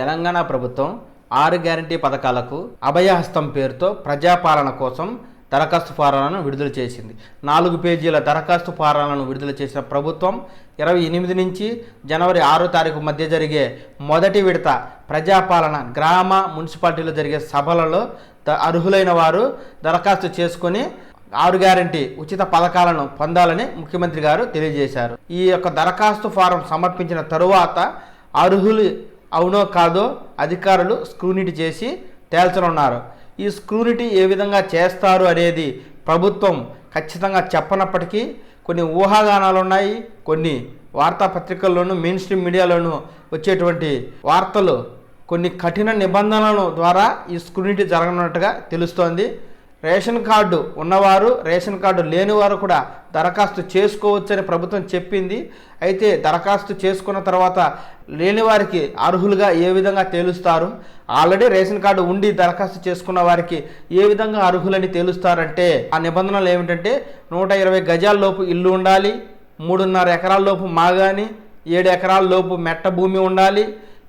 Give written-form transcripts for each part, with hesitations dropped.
తెలంగాణ ప్రభుత్వం 6 గ్యారంటీ పథకాలకు అభయహస్తం పేరుతో ప్రజాపాలన కోసం దరఖాస్తు ఫారాలను విడుదల చేసింది. 4 పేజీల దరఖాస్తు ఫారాలను విడుదల చేసిన ప్రభుత్వం 28 నుంచి జనవరి 6వ తారీఖు మధ్య జరిగే మొదటి విడత ప్రజాపాలన గ్రామ మున్సిపాలిటీలో జరిగే సభలలో అర్హులైన వారు దరఖాస్తు చేసుకొని 6 గ్యారంటీ ఉచిత పథకాలను పొందాలని ముఖ్యమంత్రి గారు తెలియజేశారు. ఈ యొక్క దరఖాస్తు ఫారం సమర్పించిన తరువాత అర్హులు అవునో కాదో అధికారులు స్క్రూనిటీ చేసి తేల్చనున్నారు. ఈ స్క్రూనిటీ ఏ విధంగా చేస్తారు అనేది ప్రభుత్వం ఖచ్చితంగా చెప్పనప్పటికీ కొన్ని ఊహాగానాలు ఉన్నాయి. కొన్ని వార్తాపత్రికల్లోనూ మెయిన్ స్ట్రీమ్ మీడియాలోనూ వచ్చేటువంటి వార్తలు కొన్ని కఠిన నిబంధనల ద్వారా ఈ స్క్రూనిటీ జరగనున్నట్టుగా తెలుస్తోంది. రేషన్ కార్డు ఉన్నవారు, రేషన్ కార్డు లేనివారు కూడా దరఖాస్తు చేసుకోవచ్చని ప్రభుత్వం చెప్పింది. అయితే దరఖాస్తు చేసుకున్న తర్వాత లేని వారికి అర్హులుగా ఏ విధంగా తేలుస్తారు, ఆల్రెడీ రేషన్ కార్డు ఉండి దరఖాస్తు చేసుకున్న వారికి ఏ విధంగా అర్హులని తేలుస్తారంటే ఆ నిబంధనలు ఏమిటంటే 120 గజాల లోపు ఇల్లు ఉండాలి, 3.5 ఎకరాల లోపు మాగాని, 7 ఎకరాల లోపు మెట్ట భూమి ఉండాలి,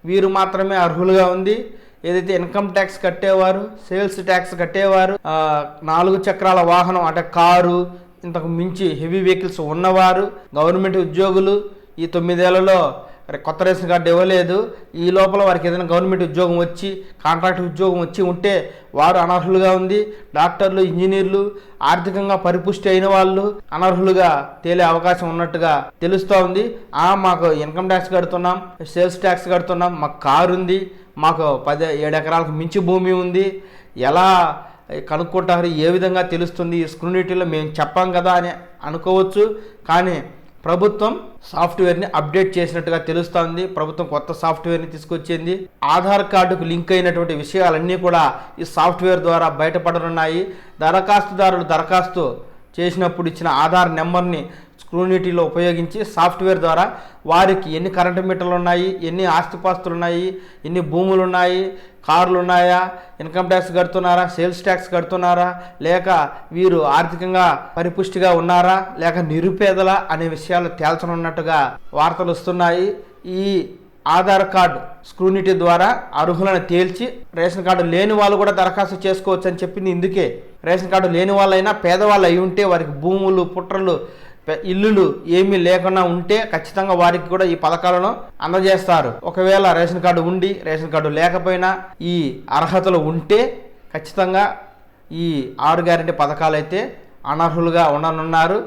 వీరు మాత్రమే అర్హులుగా ఉంది. ఏదైతే ఇన్కమ్ ట్యాక్స్ కట్టేవారు, సేల్స్ ట్యాక్స్ కట్టేవారు, 4 చక్రాల వాహనం అంటే కారు, ఇంతకు మించి హెవీ వెహికల్స్ ఉన్నవారు, గవర్నమెంట్ ఉద్యోగులు, ఈ 9 ఏళ్లలో కొత్త రేషన్ కార్డు ఇవ్వలేదు, ఈ లోపల వారికి ఏదైనా గవర్నమెంట్ ఉద్యోగం వచ్చి కాంట్రాక్ట్ ఉద్యోగం వచ్చి ఉంటే వారు అనర్హులుగా ఉంది. డాక్టర్లు, ఇంజనీర్లు, ఆర్థికంగా పరిపుష్టి అయిన వాళ్ళు అనర్హులుగా తేలే అవకాశం ఉన్నట్టుగా తెలుస్తూ ఉంది. మాకు ఇన్కమ్ ట్యాక్స్ కడుతున్నాం, సేల్స్ ట్యాక్స్ కడుతున్నాం, మాకు కారు ఉంది, మాకు 7 ఎకరాలకు మించి భూమి ఉంది, ఎలా కనుక్కుంటారు, ఏ విధంగా తెలుస్తుంది ఈ స్క్రూనిటీలో మేము చెప్పాం కదా అని అనుకోవచ్చు. కానీ ప్రభుత్వం సాఫ్ట్వేర్ని అప్డేట్ చేసినట్టుగా తెలుస్తోంది. ప్రభుత్వం కొత్త సాఫ్ట్వేర్ని తీసుకొచ్చింది. ఆధార్ కార్డుకు లింక్ అయినటువంటి విషయాలన్నీ కూడా ఈ సాఫ్ట్వేర్ ద్వారా బయటపడనున్నాయి. దరఖాస్తుదారులు దరఖాస్తు చేసినప్పుడు ఇచ్చిన ఆధార్ నెంబర్ని స్క్రూనిటీలో ఉపయోగించి సాఫ్ట్వేర్ ద్వారా వారికి ఎన్ని కరెంటు మీటర్లు ఉన్నాయి, ఎన్ని ఆస్తిపాస్తులు ఉన్నాయి, ఎన్ని భూములు ఉన్నాయి, కార్లు ఉన్నాయా, ఇన్కమ్ ట్యాక్స్ కడుతున్నారా, సేల్స్ ట్యాక్స్ కడుతున్నారా, లేక వీరు ఆర్థికంగా పరిపుష్టిగా ఉన్నారా, లేక నిరుపేదల అనే విషయాలు తేల్చనున్నట్టుగా వార్తలు వస్తున్నాయి. ఈ ఆధార్ కార్డు స్క్రూనిటీ ద్వారా అర్హులను తేల్చి రేషన్ కార్డు లేని వాళ్ళు కూడా దరఖాస్తు చేసుకోవచ్చు అని చెప్పింది. ఇందుకే రేషన్ కార్డు లేని వాళ్ళైనా పేదవాళ్ళు అయి ఉంటే వారికి భూములు, పుట్రలు, ఇల్లులు ఏమీ లేకుండా ఉంటే ఖచ్చితంగా వారికి కూడా ఈ పథకాలను అందజేస్తారు. ఒకవేళ రేషన్ కార్డు ఉండి రేషన్ కార్డు లేకపోయినా ఈ అర్హతలు ఉంటే ఖచ్చితంగా ఈ 6 గ్యారెంటీ పథకాలు అయితే అనర్హులుగా ఉండనున్నారు.